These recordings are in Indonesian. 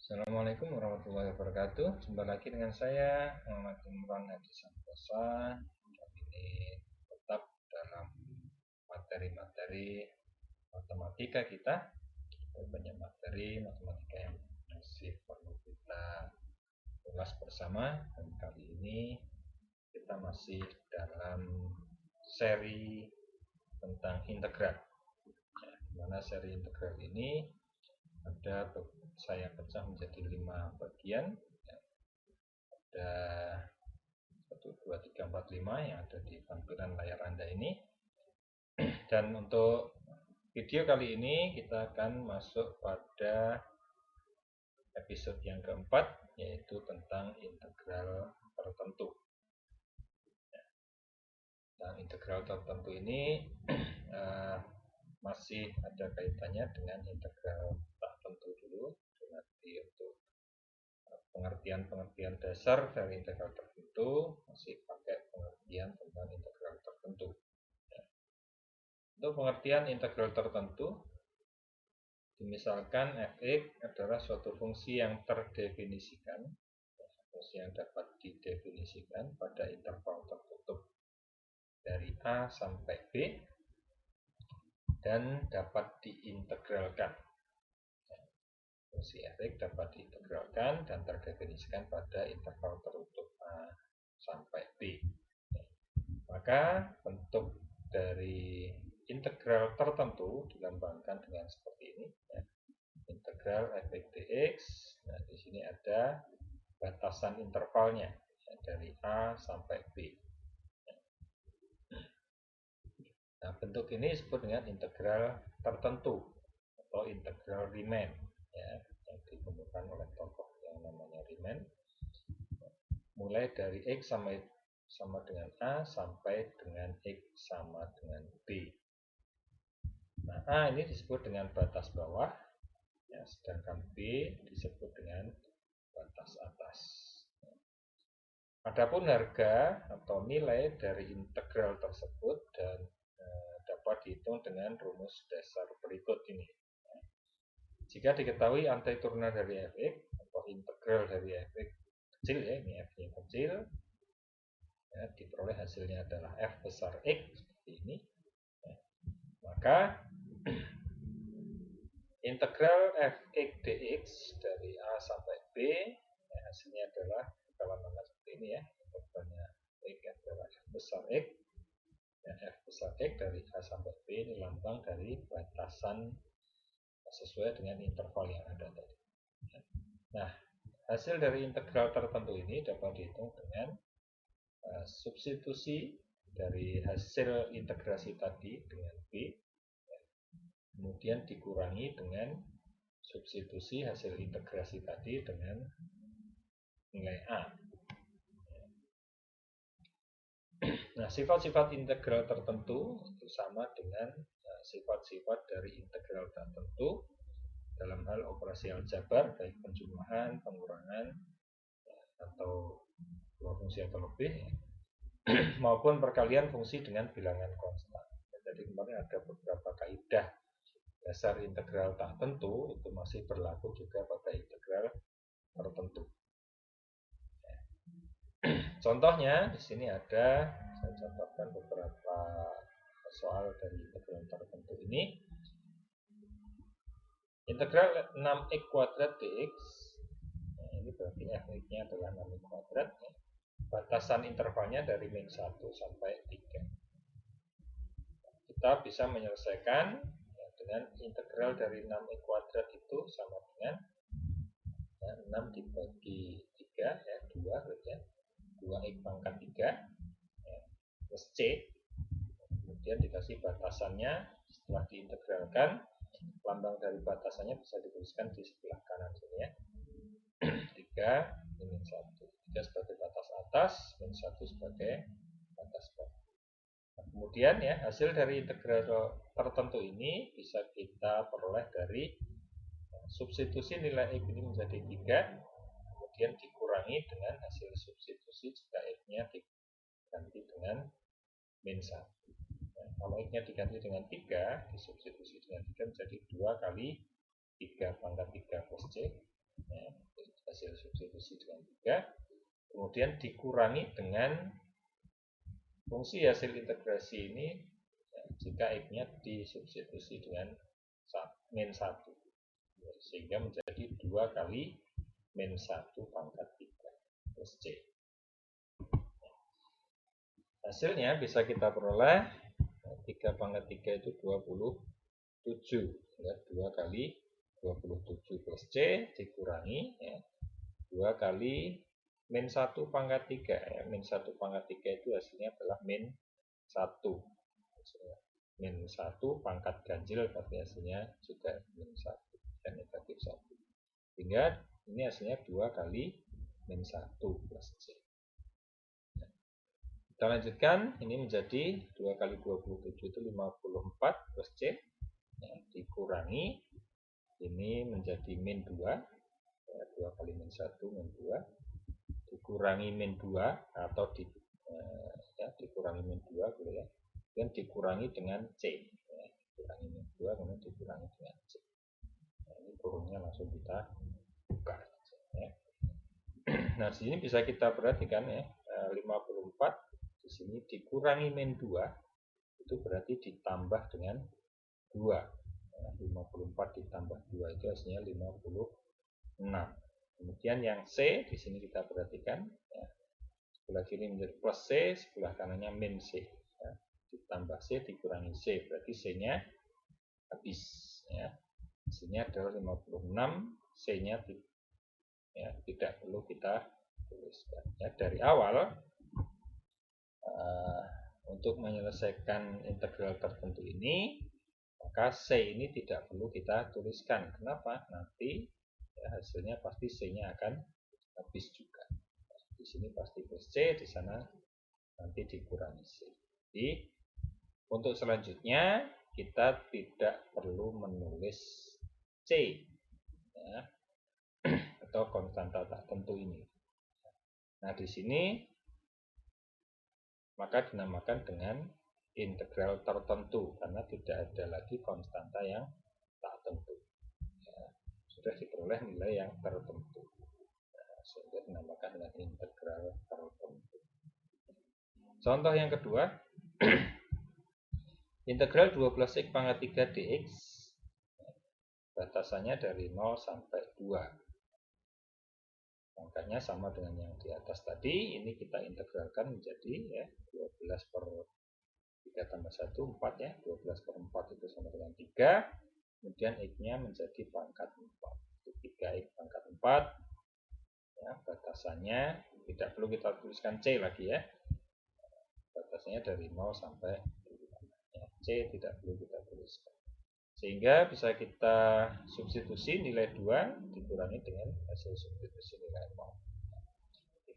Assalamualaikum warahmatullahi wabarakatuh. Jumpa lagi dengan saya Muhammad Imran Hadi Santosa. Kali ini tetap dalam materi-materi matematika kita. Banyak materi matematika yang masih perlu kita ulas bersama. Dan kali ini kita masih dalam seri tentang integral. Di mana seri integral ini saya pecah menjadi 5 bagian. Ada 1, 2, 3, 4, 5 yang ada di tampilan layar Anda ini. Dan untuk video kali ini kita akan masuk pada episode yang keempat, yaitu tentang integral tertentu. Nah, integral tertentu ini masih ada kaitannya dengan integral tak tentu dulu. Nanti untuk pengertian dasar dari integral tertentu masih pakai pengertian tentang integral tertentu. Untuk pengertian integral tertentu, misalkan f(x) adalah suatu fungsi yang terdefinisikan, fungsi yang dapat didefinisikan pada interval tertutup dari a sampai b dan dapat diintegralkan. Fungsi f(x) dapat diintegralkan dan terdefinisikan pada interval tertutup a sampai b. Maka bentuk dari integral tertentu dilambangkan dengan seperti ini, ya. Integral f(x) dx. Nah, di sini ada batasan intervalnya, ya, dari a sampai b. Nah, bentuk ini disebut dengan integral tertentu atau integral Riemann, ya, yang ditemukan oleh tokoh yang namanya Riemann. Mulai dari x sama dengan a sampai dengan x sama dengan b. Nah, a ini disebut dengan batas bawah, ya, sedangkan b disebut dengan batas atas. Adapun harga atau nilai dari integral tersebut dan dapat dihitung dengan rumus dasar berikut ini. Jika diketahui antiturunan dari f(x) atau integral dari f(x) kecil, ya, ini f-nya kecil, ya, diperoleh hasilnya adalah f besar x seperti ini, ya. Maka integral f(x) dx dari a sampai b, ya, hasilnya adalah kalau nama seperti ini, ya. Intervalnya x adalah f besar x, ya, f besar x dari a sampai b ini lambang dari batasan sesuai dengan interval yang ada tadi. Nah, hasil dari integral tertentu ini dapat dihitung dengan substitusi dari hasil integrasi tadi dengan b, kemudian dikurangi dengan substitusi hasil integrasi tadi dengan nilai a. Nah, sifat-sifat integral tertentu itu sama dengan sifat-sifat dari integral tertentu dalam hal operasi aljabar, baik penjumlahan, pengurangan, atau dua fungsi atau lebih, maupun perkalian fungsi dengan bilangan konstan. Jadi kemarin ada beberapa kaidah dasar integral tak tentu itu masih berlaku juga pada integral tertentu. Contohnya di sini ada, saya contohkan beberapa soal dari integral tertentu ini. Integral 6x kuadrat dx, nah, ini berarti f(x)-nya adalah 6x kuadrat, ya. Batasan intervalnya dari min 1 sampai 3. Kita bisa menyelesaikan, ya, dengan integral dari 6x kuadrat itu sama dengan, ya, 6 dibagi 3, ya, 2, ya, 2x pangkat 3, ya, plus c. Kemudian dikasih batasannya. Setelah diintegralkan, lambang dari batasannya bisa dituliskan di sebelah kanan sini, ya. 3 min 1. 3 sebagai batas atas, min 1 sebagai batas bawah. Nah, kemudian, ya, hasil dari integral tertentu ini bisa kita peroleh dari substitusi nilai x ini menjadi 3, kemudian dikurangi dengan hasil substitusi jika x-nya diganti dengan min 1. Nah, kalau x-nya diganti dengan 3, disubstitusi dengan 3 menjadi 2 kali 3 pangkat 3 plus c, ya, substitusi dengan 3, kemudian dikurangi dengan fungsi hasil integrasi ini jika X-nya disubstitusi dengan min 1, sehingga menjadi 2 kali min 1 pangkat 3 plus C. Hasilnya bisa kita peroleh 3 pangkat 3 itu 27, ya, 2 kali 27 plus C dikurangi, ya, 2 kali min 1 pangkat 3, ya. Min 1 pangkat 3 itu hasilnya adalah min 1. Min 1 pangkat ganjil, tapi hasilnya juga min 1 dan negatif 1. Sehingga ini hasilnya 2 kali min 1 plus C. Kita lanjutkan, ini menjadi 2 kali 27 itu 54 plus C, ya, dikurangi, ini menjadi min 2, ya, 2 kali min 1 min 2, dikurangi min 2 atau ya, dikurangi min 2 boleh ya, dan dikurangi dengan C, ya, dikurangi min 2 kemudian dikurangi dengan C. Nah, ini kurungnya langsung kita buka, ya. Nah, di sini bisa kita perhatikan, ya, 54 di sini dikurangi min 2 itu berarti ditambah dengan 2. Nah, 54 ditambah 2 itu hasilnya 56. Kemudian yang C di sini kita perhatikan, ya, sebelah kiri menjadi plus C, sebelah kanannya min C, ya. Ditambah C dikurangi C, berarti C-nya habis, ya. Hasilnya adalah 56, C-nya ya, tidak perlu kita tuliskan, ya. Dari awal untuk menyelesaikan integral tertentu ini, maka C ini tidak perlu kita tuliskan. Kenapa? Nanti, ya, hasilnya pasti C-nya akan habis juga. Di sini pasti plus C, di sana nanti dikurangi C. Jadi untuk selanjutnya kita tidak perlu menulis C, ya, atau konstanta tak tentu ini. Nah, di sini maka dinamakan dengan integral tertentu karena tidak ada lagi konstanta yang tak tentu, ya, sudah diperoleh nilai yang tertentu, sehingga dinamakan dengan integral tertentu. Contoh yang kedua, integral 12x pangkat 3 dx, batasannya dari 0 sampai 2. Angkanya sama dengan yang di atas tadi, ini kita integralkan menjadi, ya, 12 per 3 tambah 1, 4, ya, 12 per 4 itu sama dengan 3, kemudian X-nya menjadi pangkat 4, itu 3X pangkat 4, ya, batasannya tidak perlu kita tuliskan C lagi, ya, batasannya dari 0 sampai 2, ya, C tidak perlu kita tuliskan. Sehingga bisa kita substitusi nilai 2 dikurangi dengan hasil substitusi nilai 0.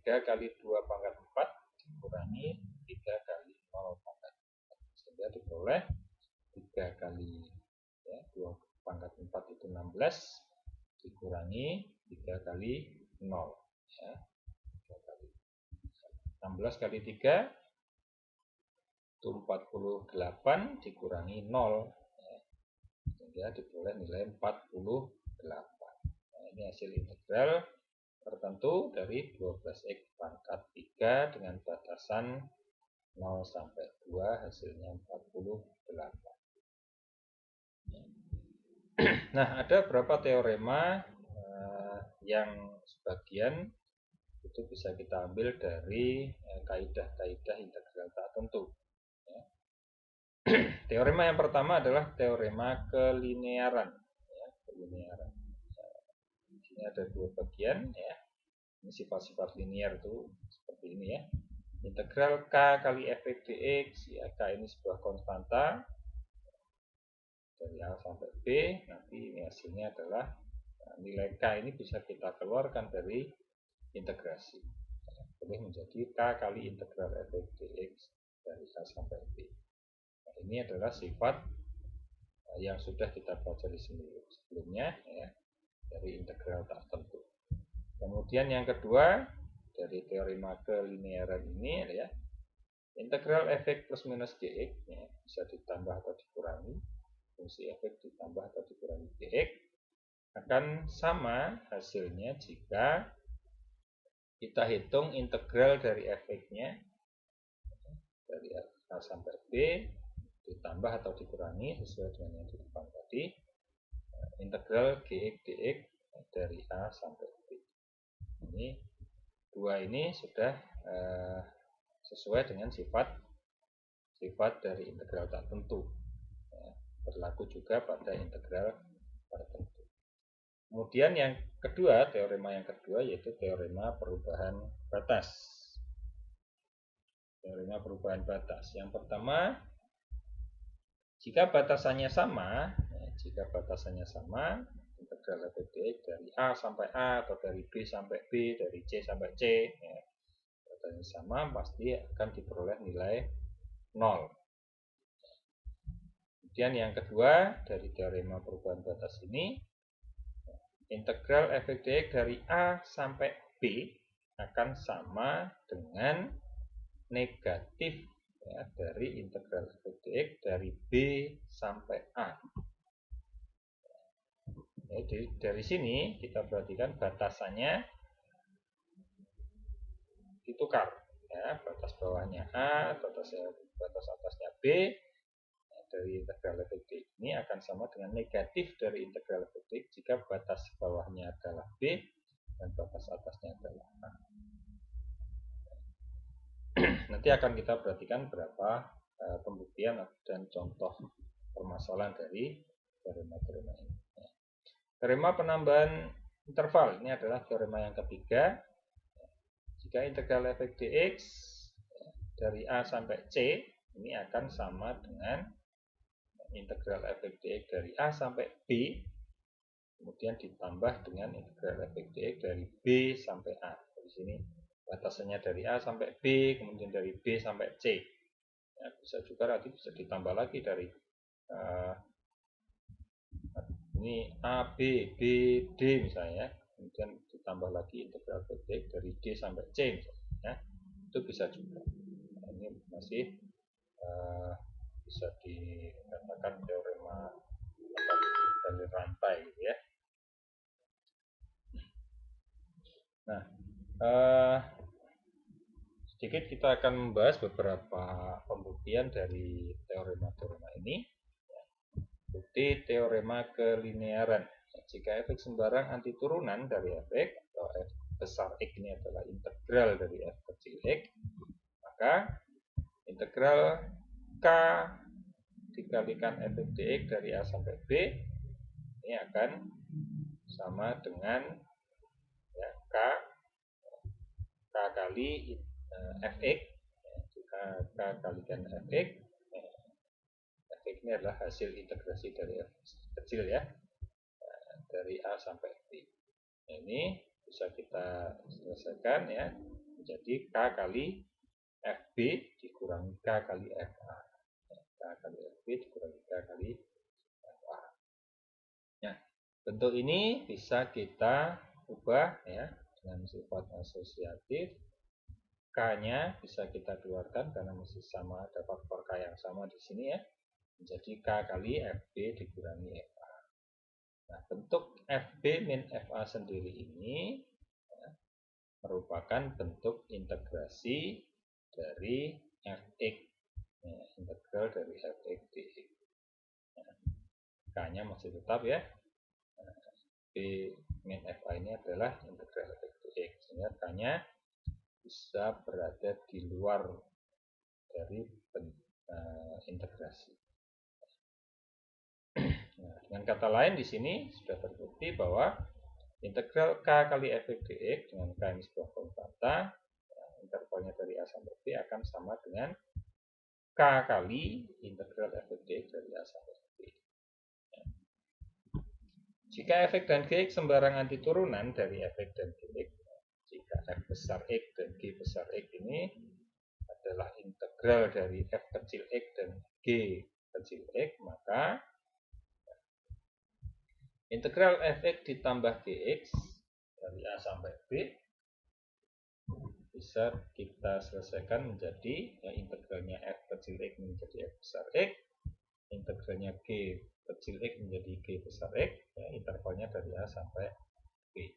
3 kali 2 pangkat 4 dikurangi 3 kali 0 pangkat 4. Sehingga diperoleh 3 kali, ya, 2 pangkat 4 itu 16 dikurangi 3 kali 0. Ya, 3 kali 16 kali 3 itu 48 dikurangi 0. Ya, diperoleh nilai 48. Nah, ini hasil integral tertentu dari 12x pangkat 3 dengan batasan 0 sampai 2, hasilnya 48. Nah, ada beberapa teorema yang sebagian itu bisa kita ambil dari kaidah-kaidah integral tak tentu. Teorema yang pertama adalah teorema kelinearan, ya, kelinearan. Di sini ada 2 bagian, ya. Ini sifat-sifat linear itu seperti ini, ya. Integral k kali f(x) dx, ya, k ini sebuah konstanta dari A sampai B. Nanti ini hasilnya adalah, nah, nilai k ini bisa kita keluarkan dari integrasi, boleh menjadi k kali integral f(x) dx dari A sampai B. Ini adalah sifat yang sudah kita pelajari sebelumnya, ya, dari integral tak tentu. Kemudian yang kedua dari teorema kelinearan ini, ya, integral f(x) plus minus dx, ya, bisa ditambah atau dikurangi, fungsi f(x) ditambah atau dikurangi dx akan sama hasilnya jika kita hitung integral dari fx-nya dari A sampai B ditambah atau dikurangi sesuai dengan yang di depan tadi, integral gx dx dari A sampai B. Ini dua ini sudah sesuai dengan sifat dari integral tak tentu, berlaku juga pada integral tertentu. Kemudian yang kedua, teorema yang kedua yaitu teorema perubahan batas. Teorema perubahan batas. Yang pertama, jika batasannya sama, integral f dx dari A sampai A atau dari B sampai B, dari C sampai C, ya, batasannya sama, pasti akan diperoleh nilai 0. Kemudian yang kedua, dari teorema perubahan batas ini, integral f dx dari A sampai B akan sama dengan negatif ya, dari integral f dx dari B sampai A. Jadi dari sini kita perhatikan batasannya ditukar ya, batas bawahnya A, batas atasnya B. Dari integral f dx ini akan sama dengan negatif dari integral f dx jika batas bawahnya adalah B dan batas atasnya adalah A. Nanti akan kita perhatikan beberapa pembuktian dan contoh permasalahan dari teorema-teorema ini. Teorema penambahan interval ini adalah teorema yang ketiga. Jika integral f dx dari A sampai C ini akan sama dengan integral f dx dari A sampai B, kemudian ditambah dengan integral f dx dari B sampai A. Di sini batasannya dari A sampai B, kemudian dari B sampai C. Ya, bisa juga nanti bisa ditambah lagi dari ini A, B, B, D misalnya, kemudian ditambah lagi integral f dx dari D sampai C misalnya. Ya, itu bisa juga. Nah, ini masih bisa dikatakan teorema dari rantai gitu ya. Nah, sedikit kita akan membahas beberapa pembuktian dari teorema-teorema ini. Bukti teorema kelinearan. Jika fx sembarang antiturunan dari fx atau f besar x ini adalah integral dari f kecil x, maka integral k dikalikan f dx dari A sampai B ini akan sama dengan ya, k kali fx. Jika k kalikan fx, fx ini adalah hasil integrasi dari f kecil ya, dari A sampai B. Nah, ini bisa kita selesaikan ya menjadi k kali fb dikurangi k kali fa. K kali fb dikurangi k kali fa. Nah, bentuk ini bisa kita ubah ya dengan sifat asosiatif. K-nya bisa kita keluarkan karena masih sama, ada faktor K yang sama di sini ya, menjadi K kali FB dikurangi FA. Nah, bentuk FB min FA sendiri ini ya, merupakan bentuk integrasi dari Fx, ya, integral dari Fx dx. Nah, K-nya masih tetap ya, B min FA ini adalah integral Fx dx, sehingga K-nya bisa berada di luar dari integrasi. Nah, dengan kata lain di sini sudah terbukti bahwa integral k kali fx dx dengan k ini sebuah konstanta, intervalnya dari A sampai B akan sama dengan k kali integral fx dx dari A sampai B. Jika fx dan gx sembarang antiturunan dari fx dan gx, jika f besar x dan g besar x ini adalah integral dari f kecil x dan g kecil x, maka integral fx ditambah gx dari A sampai B bisa kita selesaikan menjadi ya, integralnya f kecil x menjadi f besar x, integralnya g kecil x menjadi g besar x, ya, intervalnya dari A sampai B.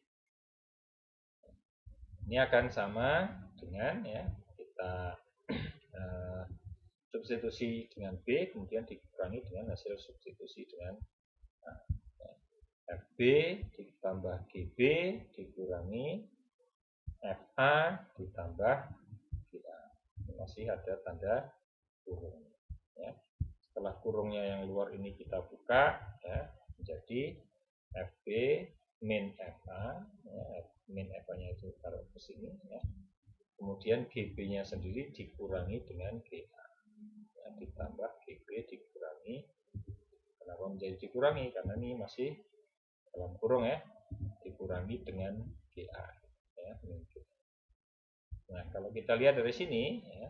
Ini akan sama dengan ya kita substitusi dengan B, kemudian dikurangi dengan hasil substitusi dengan A. FB ditambah GB dikurangi FA ditambah GA. Masih ada tanda kurung. Ya. Setelah kurungnya yang luar ini kita buka, ya, menjadi FB min FA, ya, min FA-nya itu taruh ke sini, ya. Kemudian GB-nya sendiri dikurangi dengan GA, ya, ditambah GB dikurangi. Kenapa menjadi dikurangi? Karena ini masih dalam kurung, ya, dikurangi dengan GA, ya. Nah, kalau kita lihat dari sini, ya,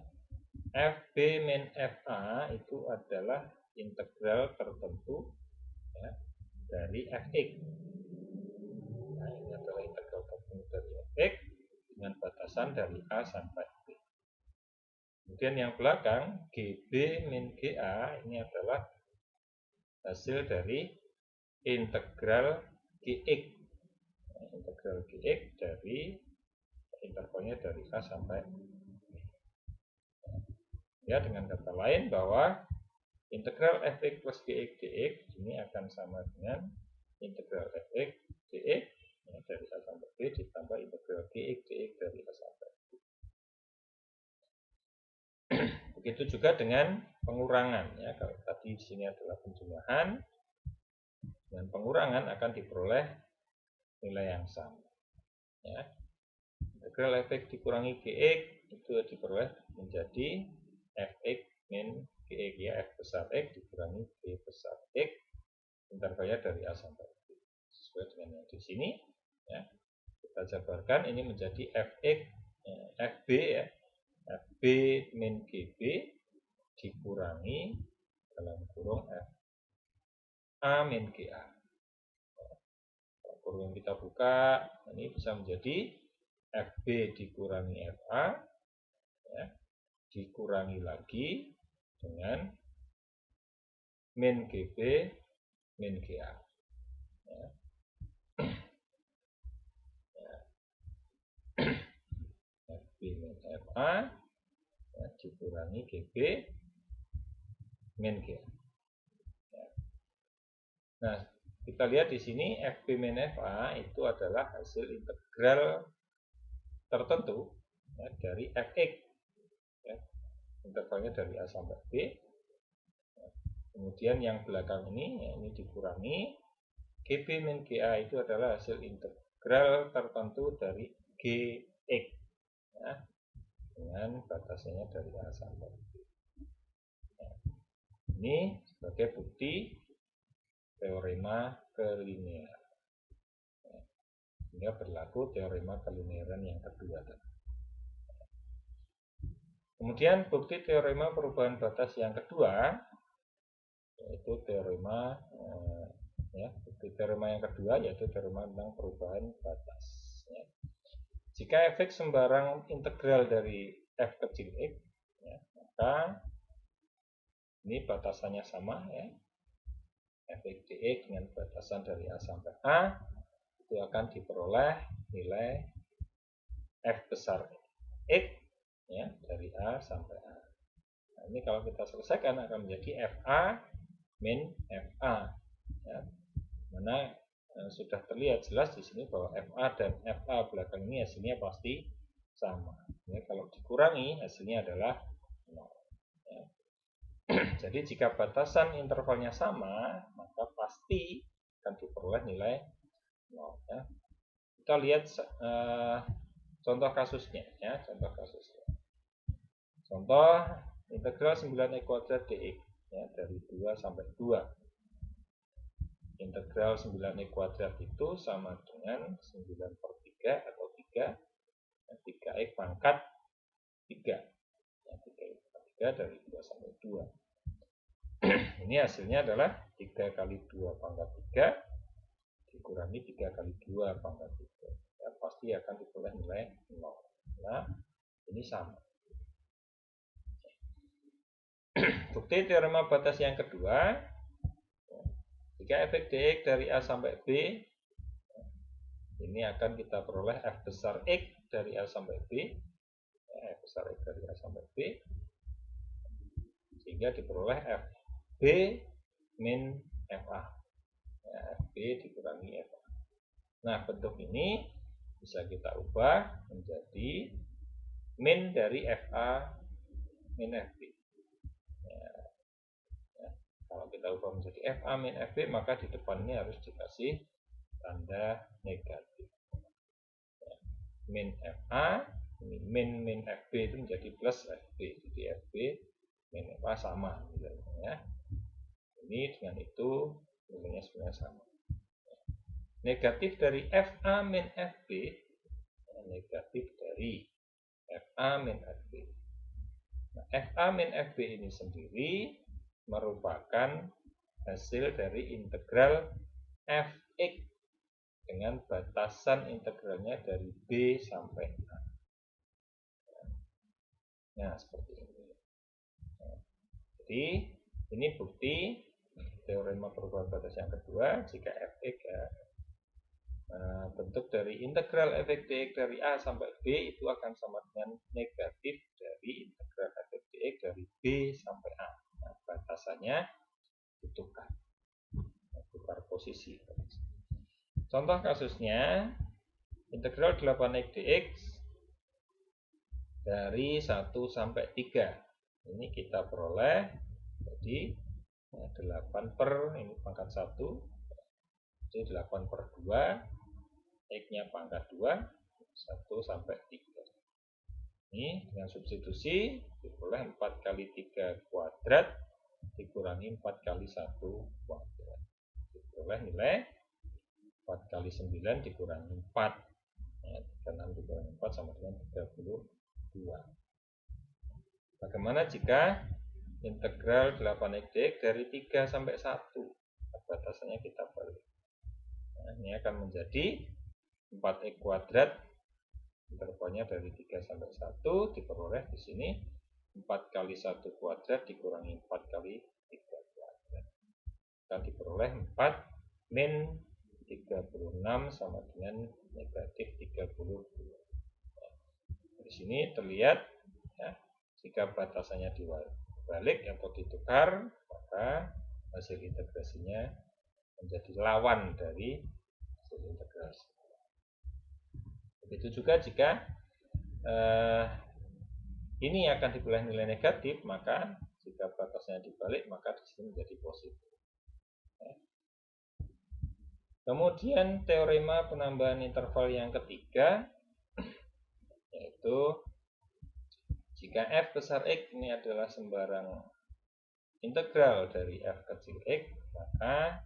FB min FA itu adalah integral tertentu, ya, dari Fx. Nah, ini adalah integral tertentu dari Fx dengan batasan dari A sampai B. Kemudian yang belakang, GB min GA ini adalah hasil dari integral Gx. Nah, integral Gx dari intervalnya dari A sampai B. Ya, dengan kata lain bahwa integral Fx plus Gx dx ini akan sama dengan integral Fx dx, ya, dari A sampai B ditambah integral Gx dx dari A sampai B. Begitu juga dengan pengurangan, ya. Kalau tadi di sini adalah penjumlahan, dengan pengurangan akan diperoleh nilai yang sama. Ya. Integral Fx dikurangi Gx itu diperoleh menjadi Fx min Gx, ya, F besar X dikurangi B besar X, intervalnya dari A sampai B. Sesuai dengan yang di sini, ya. Kita jabarkan ini menjadi Fx, Fb, ya, Fb min Gb dikurangi dalam kurung Fa min Ga. Kurung yang kita buka ini bisa menjadi Fb dikurangi Fa, ya, dikurangi lagi dengan min Gb min Ga. Ya. Ya. Fb min Fa, ya, dikurangi Gb min Ga. Ya. Nah, kita lihat di sini Fb min Fa itu adalah hasil integral tertentu, ya, dari Fx, ya, intervalnya dari A sampai B. Kemudian yang belakang ini, ya, ini dikurangi Gb min Ga itu adalah hasil integral tertentu dari Gx, ya, dengan batasnya dari A sampai B. Ya. Ini sebagai bukti teorema kelinearan. Ya. Sehingga berlaku teorema kelinearan yang kedua. Kemudian bukti teorema perubahan batas yang kedua, yaitu teorema, ya, bukti teorema yang kedua yaitu teorema tentang perubahan batas. Ya. Jika Fx sembarang integral dari f kecil x, ya, maka ini batasannya sama, ya, Fx dx dengan batasan dari A sampai A itu akan diperoleh nilai f besar x, ya, dari A sampai A. Nah, ini kalau kita selesaikan akan menjadi Fa min Fa, ya, mana sudah terlihat jelas di sini bahwa Fa dan Fa belakang ini hasilnya pasti sama. Ya, kalau dikurangi hasilnya adalah 0. Ya. Jadi jika batasan intervalnya sama, maka pasti akan diperoleh nilai 0. Ya. Kita lihat contoh kasusnya, ya, contoh kasusnya. Contoh integral 9e kuadrat dx, ya, dari 2 sampai 2. Integral 9e kuadrat itu sama dengan 9/3 atau 3, ya, 3x pangkat 3. Ya, 3x pangkat 3 dari 2 sampai 2. Ini hasilnya adalah 3 kali 2 pangkat 3 dikurangi 3 kali 2 pangkat 3. Ya, pasti akan diperoleh nilai 0. Nah, ini sama. Bukti teorema batas yang kedua, jika Fx dx dari A sampai B ini akan kita peroleh F besar X dari A sampai B, F besar X dari A sampai B, sehingga diperoleh FB min FA, FB dikurangi FA. Nah, bentuk ini bisa kita ubah menjadi min dari FA min FB. Kalau kita ubah menjadi FA min FB, maka di depannya harus dikasih tanda negatif. Min FA, min FB itu menjadi plus FB. Jadi FB min FA sama nilainya. Ini dengan itu nilainya sebenarnya sama. Negatif dari FA min FB, negatif dari FA min FB. Nah, FA min FB ini sendiri merupakan hasil dari integral Fx dengan batasan integralnya dari B sampai A. Nah, seperti ini. Jadi, ini bukti teorema perubahan batas yang kedua, jika Fx bentuk dari integral Fx dx dari A sampai B itu akan sama dengan negatif dari integral Fx dx dari B sampai A. Nah, batasannya ditukar posisi. Contoh kasusnya, integral 8x dx dari 1 sampai 3. Ini kita peroleh jadi 8 per, ini pangkat 1, jadi 8 per 2, x-nya pangkat 2, 1 sampai 3. Ini dengan substitusi diperoleh 4 kali 3 kuadrat dikurangi 4 kali 1 kuadrat. Diperoleh nilai 4 kali 9 dikurangi 4. Ya, 36 dikurangi 4 sama dengan 32. Bagaimana jika integral 8x dx dari 3 sampai 1? Batasannya kita balik. Nah, ini akan menjadi 4x kuadrat, intervalnya dari 3 sampai 1 diperoleh di sini 4 kali 1 kuadrat dikurangi 4 kali 3 kuadrat. Akan diperoleh 4 min 36 sama dengan negatif 32. Di sini terlihat ya, jika batasannya dibalik atau ditukar, maka hasil integrasinya menjadi lawan dari hasil integrasi. Begitu juga jika ini akan diperoleh nilai negatif, maka jika batasnya dibalik, maka di sini menjadi positif. Kemudian teorema penambahan interval yang ketiga, yaitu jika f besar x ini adalah sembarang integral dari f kecil x, maka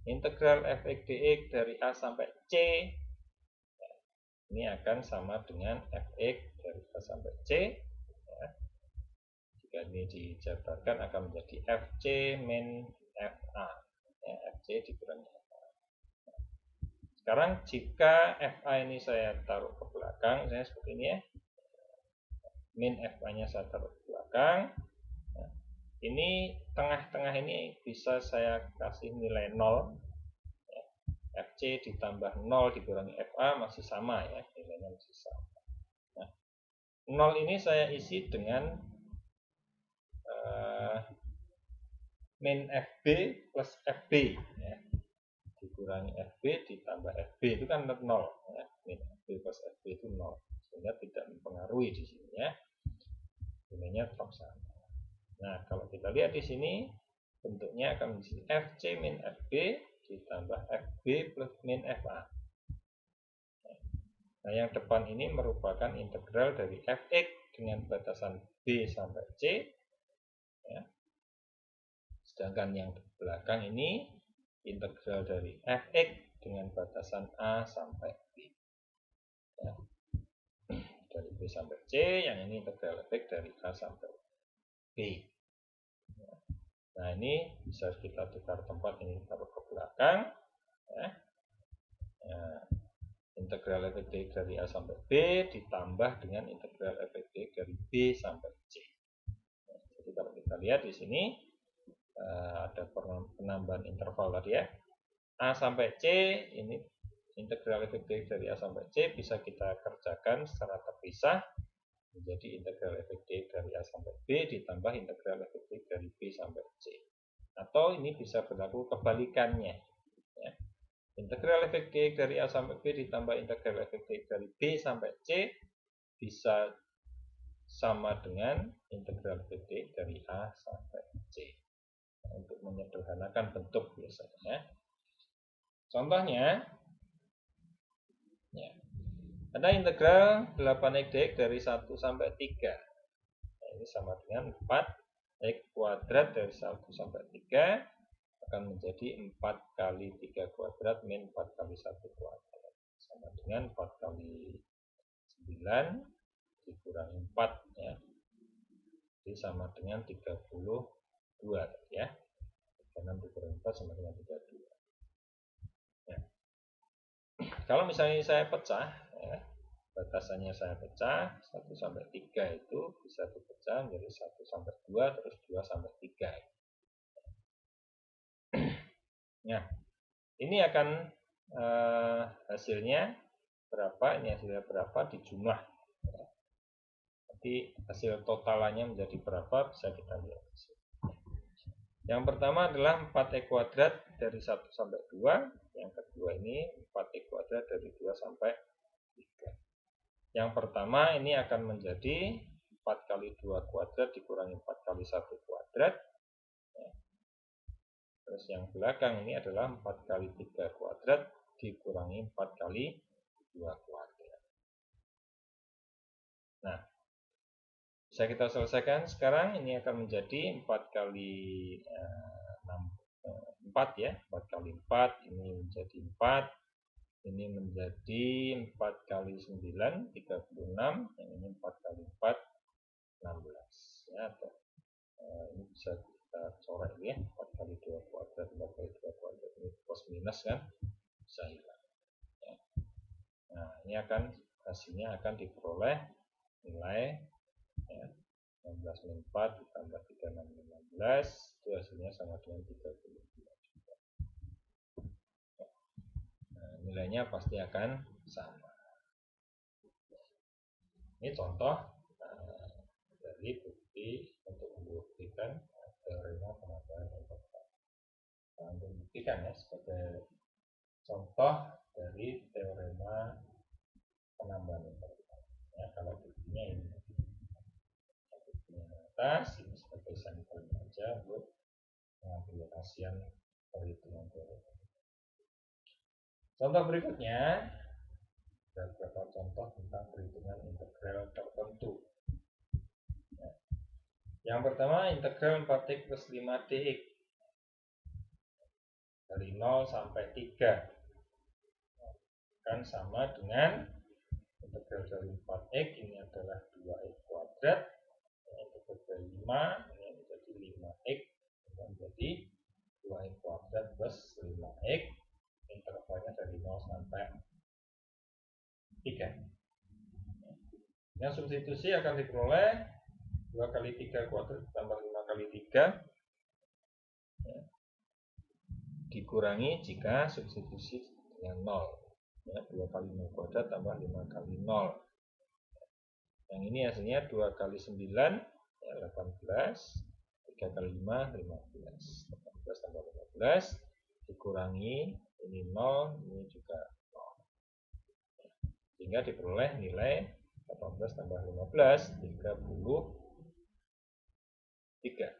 integral fx dx dari a sampai c ini akan sama dengan fx dari a sampai c. Jika ini dijabarkan akan menjadi fc min fa, fc dikurangi. Sekarang jika FA ini saya taruh ke belakang, misalnya seperti ini ya, min FA-nya saya taruh ke belakang. Nah, ini tengah-tengah ini bisa saya kasih nilai 0. FC ditambah 0 dikurangi FA masih sama ya, nilainya masih sama. Nah, 0 ini saya isi dengan min FB plus FB ya. Dikurangi FB ditambah FB itu kan 0 ya. Min FB plus FB itu 0, sehingga tidak mempengaruhi di sini ya, nilainya tetap sama. Nah, kalau kita lihat di sini bentuknya akan menjadi FC min FB ditambah FB plus min FA. Nah, yang depan ini merupakan integral dari Fx dengan batasan B sampai C ya. Sedangkan yang di belakang ini integral dari Fx dengan batasan A sampai B ya. Dari B sampai C, yang ini integral Fx dari A sampai B ya. Nah, ini bisa kita tukar tempat, ini taruh ke belakang ya. Nah, integral Fx dx dari A sampai B ditambah dengan integral Fx dx dari B sampai C. Nah, jadi kalau kita lihat di sini ada penambahan interval tadi ya, A sampai C ini integral efektif dari A sampai C bisa kita kerjakan secara terpisah menjadi integral efektif dari A sampai B ditambah integral efektif dari B sampai C. Atau ini bisa berlaku kebalikannya. Ya. Integral efektif dari A sampai B ditambah integral efektif dari B sampai C bisa sama dengan integral efektif dari A sampai C. Nah, untuk menyederhanakan bentuk biasanya. Contohnya, ya, ada integral 8x dx dari 1 sampai 3. Nah, ini sama dengan 4x kuadrat dari 1 sampai 3 akan menjadi 4 kali 3 kuadrat min 4 kali 1 kuadrat. Sama dengan 4 kali 9 dikurangi 4 ya. Jadi sama dengan 32 ya. 6 dikurangi 4 sama dengan 32. Ya. Kalau misalnya saya pecah ya, batasannya saya pecah 1 sampai 3 itu bisa dipecah menjadi 1 sampai 2 terus 2 sampai 3. Nah, ini akan hasilnya berapa? Ini hasilnya berapa dijumlah. Nanti hasil totalannya menjadi berapa bisa kita lihat. Yang pertama adalah 4x kuadrat dari 1 sampai 2. Yang kedua ini 4x kuadrat dari 2 sampai 3. Yang pertama ini akan menjadi 4 kali 2 kuadrat dikurangi 4 kali 1 kuadrat. Terus yang belakang ini adalah 4 kali 3 kuadrat dikurangi 4 kali 2 kuadrat. Nah, bisa kita selesaikan sekarang. Ini akan menjadi 4 kali 4 ya, 4 kali 4 ini menjadi 4, ini menjadi 4 kali 9 36, yang ini 4 kali 4 16 ya, atau ini bisa kita coret ya, 4 kali 2 kuadrat 4 kali 2 kuadrat ini plus minus kan bisa hilang ya. Nah, ini akan hasilnya akan diperoleh nilai ya, 16 min 4 ditambah 36 min 16 itu hasilnya sama dengan 32 juta. Nah, nilainya pasti akan sama. Ini contoh dari bukti untuk membuktikan teorema penambahan interval. Nah, untuk membuktikan ya sebagai contoh dari teorema penambahan interval. Ya, kalau buktinya ini atas ini sebagai sampel saja untuk pengaplikasian perhitungan teorema. Contoh berikutnya ada beberapa contoh tentang perhitungan integral tertentu. Yang pertama integral 4x plus 5dx dari 0 sampai 3 kan sama dengan integral dari 4x ini adalah 2x kuadrat, integral dari 5 ini menjadi 5x menjadi 2x kuadrat plus 5x, intervalnya dari 0 sampai 3. Yang substitusi akan diperoleh 2 kali 3 kuadrat tambah 5 kali 3 ya, dikurangi jika substitusi dengan 0 ya, 2 kali 0 kuadrat tambah 5 kali 0. Yang ini hasilnya 2 kali 9 ya, 18, 3 kali 5 15, 18 tambah 15 dikurangi ini 0, ini juga 0 sehingga diperoleh nilai 18 tambah 15 33.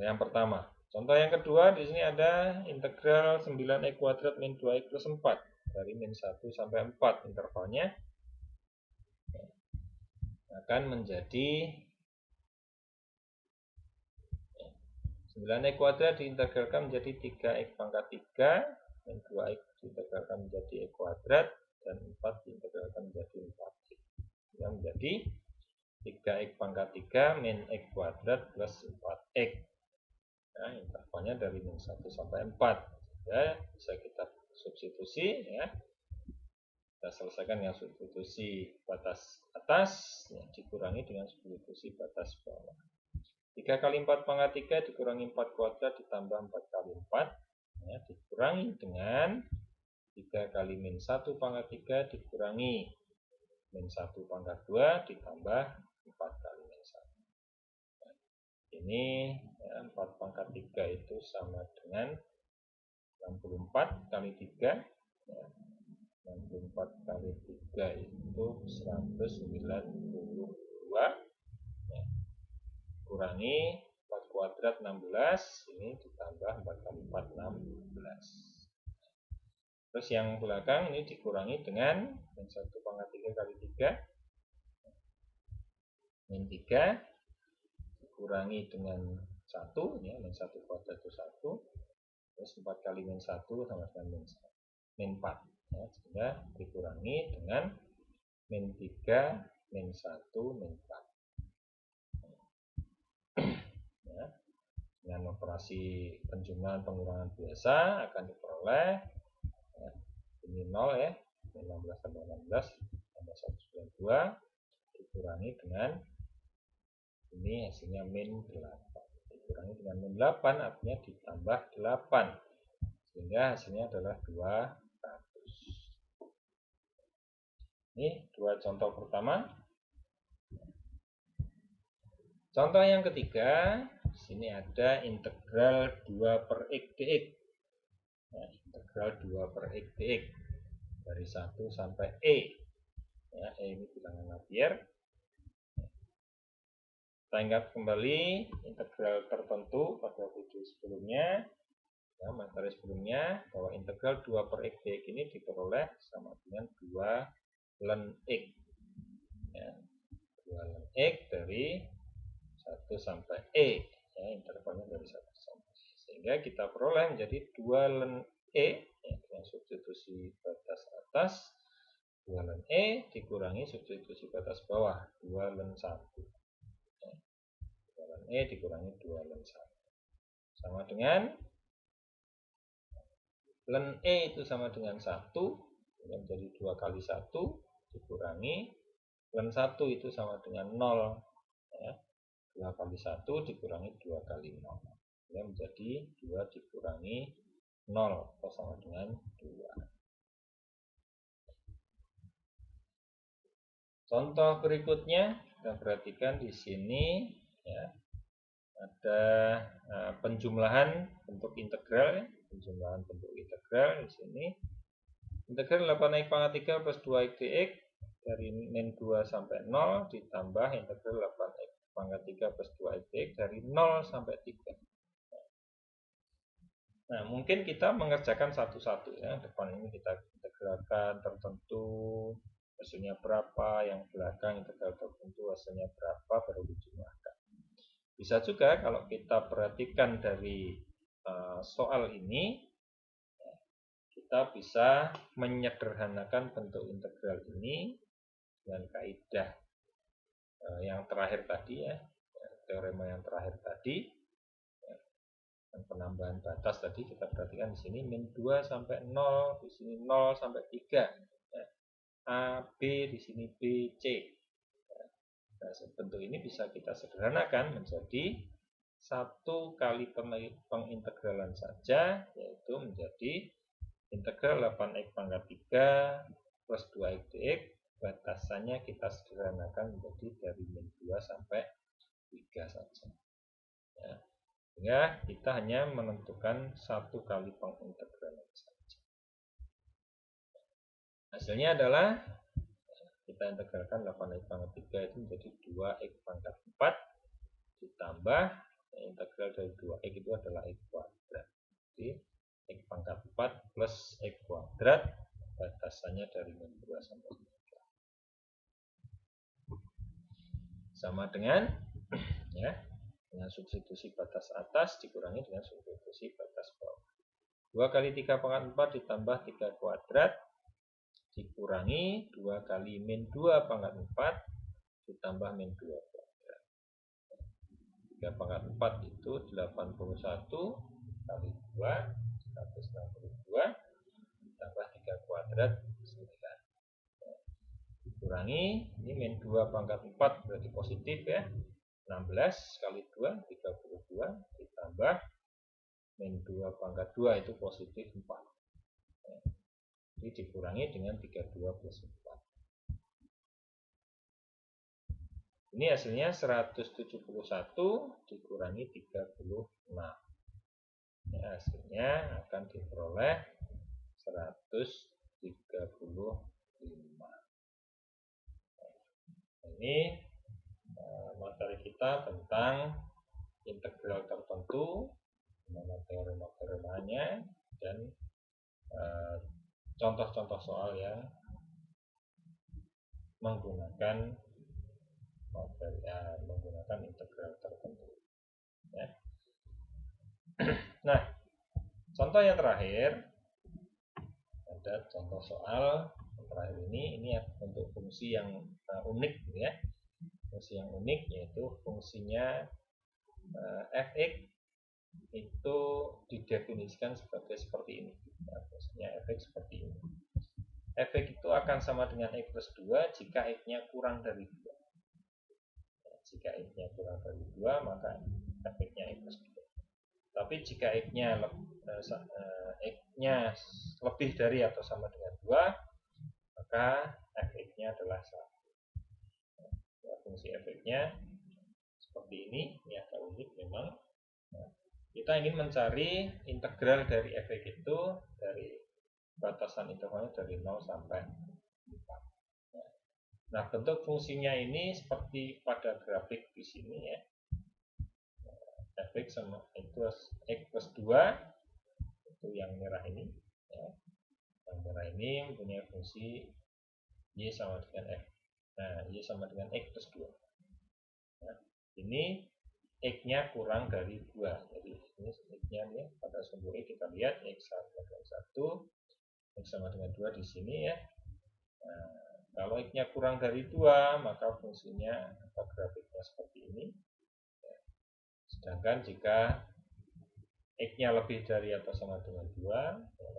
Yang pertama. Contoh yang kedua di sini ada integral 9x kuadrat min 2x plus 4 dari min 1 sampai 4, intervalnya akan menjadi 9x kuadrat diintegralkan menjadi 3x pangkat 3 min 2x diintegralkan menjadi x kuadrat dan 4 diintegralkan menjadi 4x yang menjadi 3x pangkat 3 min x kuadrat plus 4x. Nah, intervalnya dari min 1 sampai 4 ya, bisa kita substitusi ya. Kita selesaikan yang substitusi batas atas ya, dikurangi dengan substitusi batas bawah. 3 kali 4 pangkat 3 dikurangi 4 kuadrat ditambah 4 kali 4 ya, dikurangi dengan 3 kali min 1 pangkat 3 dikurangi min 1 pangkat 2 ditambah 4 kali min 1. Ini ya, 4 pangkat 3 itu sama dengan 64 kali 3 ya. 64 kali 3 itu 192 ya. Kurangi 4 kuadrat 16, ini ditambah 4 kali 4 16. Terus yang belakang ini dikurangi dengan min 1 pangkat 3 kali 3 min 3 dikurangi dengan 1 ya, min 1 kuadrat itu 1, terus 4 kali min 1 sama dengan min 4 ya, sehingga dikurangi dengan min 3 min 1 min 4 ya. Dengan operasi penjumlahan pengurangan biasa akan diperoleh ya, ini 0 ya, 16 tambah 16 tambah 192 dikurangi dengan ini hasilnya min 8, dikurangi dengan min 8 artinya ditambah 8 sehingga hasilnya adalah 200. Ini dua contoh pertama. Contoh yang ketiga, di sini ada integral 2 per x dx. Nah, integral 2 per x dx dari 1 sampai e. Ya, e ini bilangan Napier. Kita ingat kembali integral tertentu pada video sebelumnya, ya, materi sebelumnya, bahwa integral 2 per x dx ini diperoleh sama dengan 2 ln x. Ya, 2 ln x dari 1 sampai e, ya, intervalnya dari 1 sampai e. Sehingga kita peroleh menjadi 2 ln e ya, dengan substitusi batas atas 2 ln e dikurangi substitusi batas bawah 2 ln 1 ya, 2 ln e dikurangi 2 ln 1 sama dengan ln e itu sama dengan 1 menjadi 2 kali 1 dikurangi ln 1 itu sama dengan 0 ya. 2 kali 1 dikurangi 2 kali 0 ya, menjadi 2 dikurangi 0 atau sama dengan 2. Contoh berikutnya kita perhatikan di sini ya, ada penjumlahan bentuk integral ya, penjumlahan bentuk integral di sini. Integral 8x pangkat 3 plus 2x dx dari min 2 sampai 0 ditambah integral 8x pangkat 3 plus 2x dx dari 0 sampai 3. Nah, mungkin kita mengerjakan satu-satu ya. Depan ini kita integralkan tertentu hasilnya berapa, yang belakang integral tertentu hasilnya berapa, baru dijumlahkan. Bisa juga kalau kita perhatikan dari soal ini, kita bisa menyederhanakan bentuk integral ini dengan kaidah yang terakhir tadi ya, teorema yang terakhir tadi, dan penambahan batas tadi kita perhatikan di sini min 2 sampai 0, di sini 0 sampai 3. Ya. A, B, di sini B, C. Nah, bentuk ini bisa kita sederhanakan menjadi 1 kali pengintegralan saja, yaitu menjadi integral 8x pangkat 3 plus 2x dx, batasannya kita sederhanakan menjadi dari min 2 sampai 3 saja. Ya. Sehingga kita hanya menentukan 1 kali pengintegralan saja. Hasilnya adalah kita integralkan 8x pangkat 3 itu menjadi 2x pangkat 4 ditambah integral dari 2x itu adalah x kuadrat. Jadi x pangkat 4 plus x kuadrat batasannya dari min 2 sampai 3. Sama dengan ya, dengan substitusi batas atas dikurangi dengan substitusi batas bawah. 2 kali 3 pangkat 4 ditambah 3 kuadrat dikurangi 2 kali min 2 pangkat 4 ditambah min 2 kuadrat. 3 pangkat 4 itu 81 kali 2 162 ditambah 3 kuadrat 9. Dikurangi ini min 2 pangkat 4 berarti positif ya, 16 kali 2 32 ditambah min 2 pangkat 2 itu positif 4. Jadi dikurangi dengan 32 plus 4. Ini hasilnya 171 dikurangi 36. Ya, hasilnya akan diperoleh 135. Ini materi kita tentang integral tertentu, teorema-teoremanya, dan contoh-contoh soal yang menggunakan menggunakan integral tertentu. Ya. Nah, contoh yang terakhir, ada contoh soal yang terakhir ini untuk fungsi yang unik, ya. Fungsi yang unik yaitu fungsinya fx itu didefinisikan seperti ini. Nah, fungsinya fx seperti ini. Fx itu akan sama dengan x plus 2 jika x-nya kurang dari 2. Jika x-nya kurang dari 2, maka fx-nya x plus 2. Tapi jika x-nya lebih dari atau sama dengan 2, maka fx-nya adalah 1. Ya, fungsi fx-nya seperti ini, ya, agak unik memang. Nah, kita ingin mencari integral dari fx itu dari batasan intervalnya dari 0 sampai 4. Nah, bentuk fungsinya ini seperti pada grafik di sini, ya. Fx sama itu x plus 2 itu yang merah ini, ya. Yang merah ini mempunyai fungsi y sama dengan f. Nah, y sama dengan x plus 2. Nah, ini x-nya kurang dari 2. Jadi ini x-nya nih, pada sumber kita lihat x sama dengan 1, x sama dengan 2 di sini, ya. Nah, kalau x-nya kurang dari 2, maka fungsinya atau grafiknya seperti ini. Sedangkan jika x-nya lebih dari atau sama dengan 2,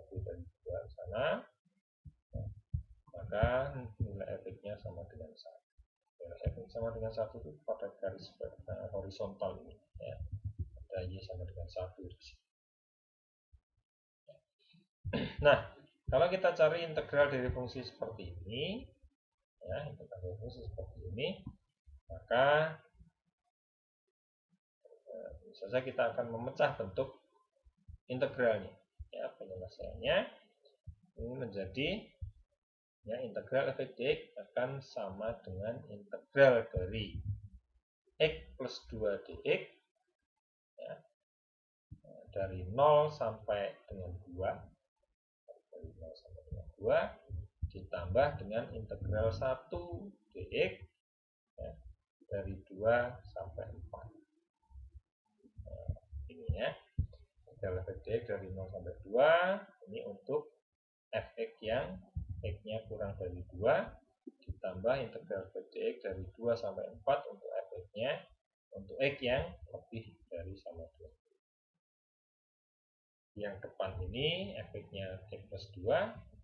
lebih dari 2 sana, maka nilai fx-nya sama dengan 1. Nilai fx sama dengan 1 itu pada garis horizontal ini, ya. Ada y sama dengan 1 di sini. Nah, kalau kita cari integral dari fungsi seperti ini, ya, integral dari fungsi seperti ini, maka saja kita akan memecah bentuk integralnya, ya. Penyelesaiannya ini menjadi, ya, integral f dx akan sama dengan integral dari x plus 2 dx, ya, dari 0 sampai dengan 2, dari 0 sampai dengan 2 ditambah dengan integral 1 dx, ya, dari 2 sampai 4. Ini, ya, integral f dx dari 0 sampai 2 ini untuk fx yang x-nya kurang dari 2 ditambah integral f dx dari 2 sampai 4 untuk fx-nya untuk x yang lebih dari sama 2. Yang depan ini fx-nya x plus 2,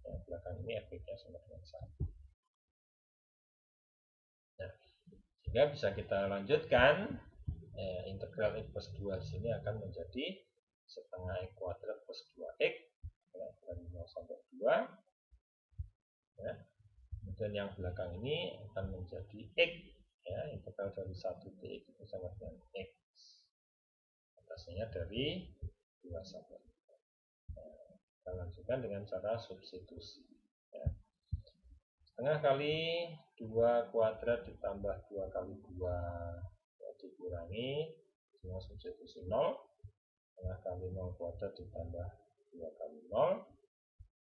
yang belakang ini fx-nya sama dengan 1. Nah, sehingga bisa kita lanjutkan, integral x plus 2 di sini akan menjadi setengah x kuadrat plus 2x, ya, dari 0 sampai 2. Ya. Kemudian yang belakang ini akan menjadi x, ya, integral dari 1 dx itu sama dengan x. Atasnya dari 2 sampai 4. Kita lanjutkan dengan cara substitusi, ya. Setengah kali 2 kuadrat ditambah 2 kali 2, ya, dikurangi dengan substitusi 0. Setengah kali 0 kuadrat ditambah 2 kali 0.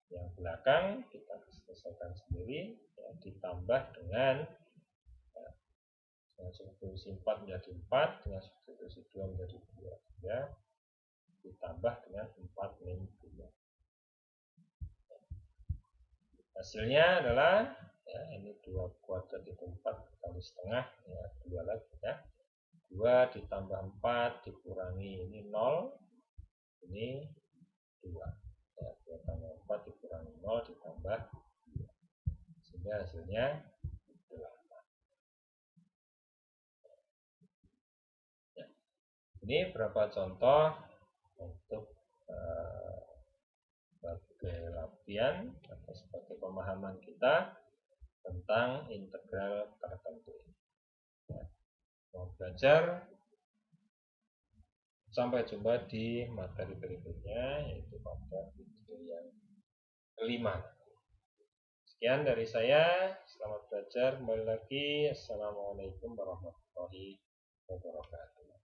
Yang belakang kita selesaikan sendiri, ya, ditambah dengan, ya, dengan substitusi 4 menjadi 4, dengan substitusi 2 menjadi 2, ya, ditambah dengan 4 min 2. Hasilnya adalah, ya, ini 2 kuadrat itu 4 kali setengah, ya, 2 lagi, ya. 2 ditambah 4 dikurangi ini 0, ini 2. Ya, 2 tambah 4 dikurangi 0 ditambah 2. Sehingga hasilnya 8. Ya. Ini beberapa contoh untuk sebagai latihan atau sebagai pemahaman kita tentang integral tertentu. Mau belajar, sampai jumpa di materi berikutnya, yaitu pada video yang kelima. Sekian dari saya, selamat belajar. Kembali lagi, assalamualaikum warahmatullahi wabarakatuh.